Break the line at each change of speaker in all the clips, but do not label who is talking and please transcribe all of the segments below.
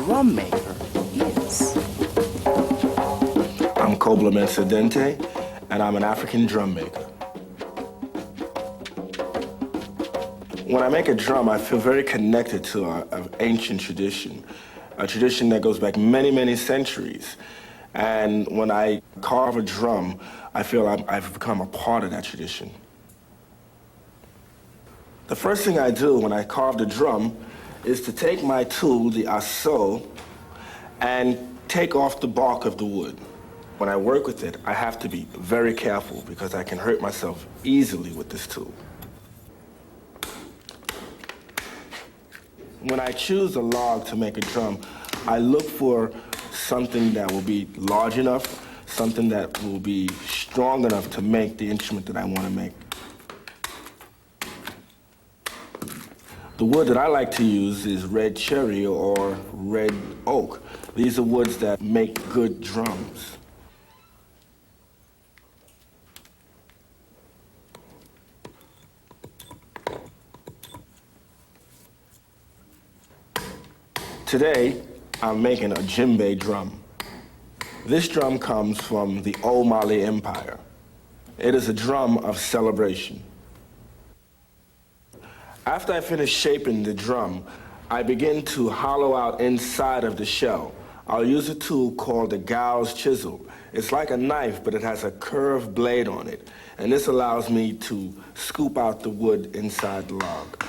drum maker is.
I'm Djembe, and I'm an African drum maker. When I make a drum, I feel very connected to an ancient tradition, a tradition that goes back many, many centuries. And when I carve a drum, I feel I've become a part of that tradition. The first thing I do when I carve the drum is to take my tool, the assault, and take off the bark of the wood. When I work with it, I have to be very careful because I can hurt myself easily with this tool. When I choose a log to make a drum, I look for something that will be large enough, something that will be strong enough to make the instrument that I want to make. The wood that I like to use is red cherry or red oak. These are woods that make good drums. Today, I'm making a Djembe drum. This drum comes from the old Mali Empire. It is a drum of celebration. After I finish shaping the drum, I begin to hollow out inside of the shell. I'll use a tool called the gauge chisel. It's like a knife, but it has a curved blade on it. And this allows me to scoop out the wood inside the log.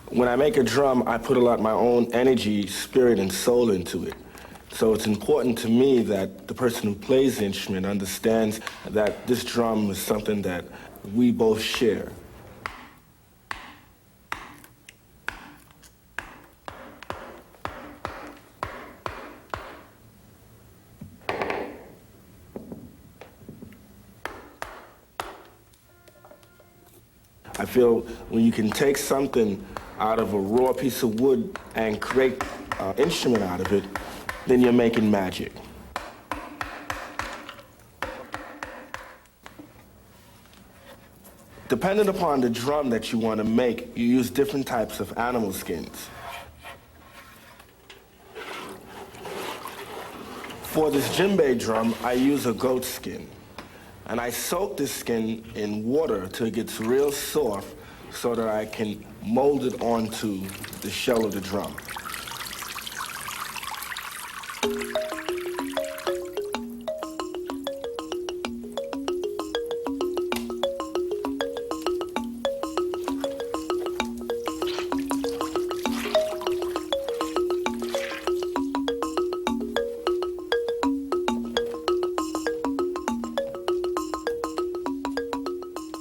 When I make a drum, I put a lot of my own energy, spirit, and soul into it. So it's important to me that the person who plays the instrument understands that this drum is something that we both share. I feel when you can take something out of a raw piece of wood and create an instrument out of it, then you're making magic. Depending upon the drum that you want to make, you use different types of animal skins. For this Djembe drum, I use a goat skin. And I soak this skin in water till it gets real soft so that I can mold it onto the shell of the drum.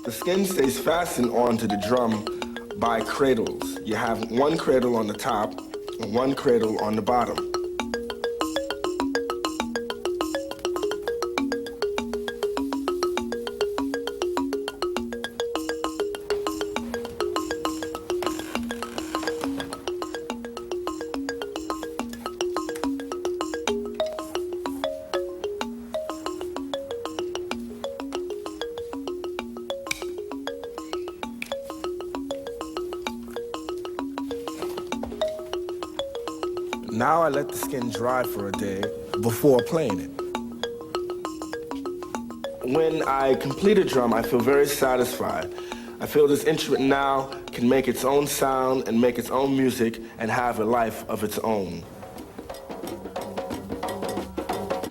The skin stays fastened onto the drum by cradles. You have one cradle on the top and one cradle on the bottom. Now I let the skin dry for a day before playing it. When I complete a drum, I feel very satisfied. I feel this instrument now can make its own sound and make its own music and have a life of its own.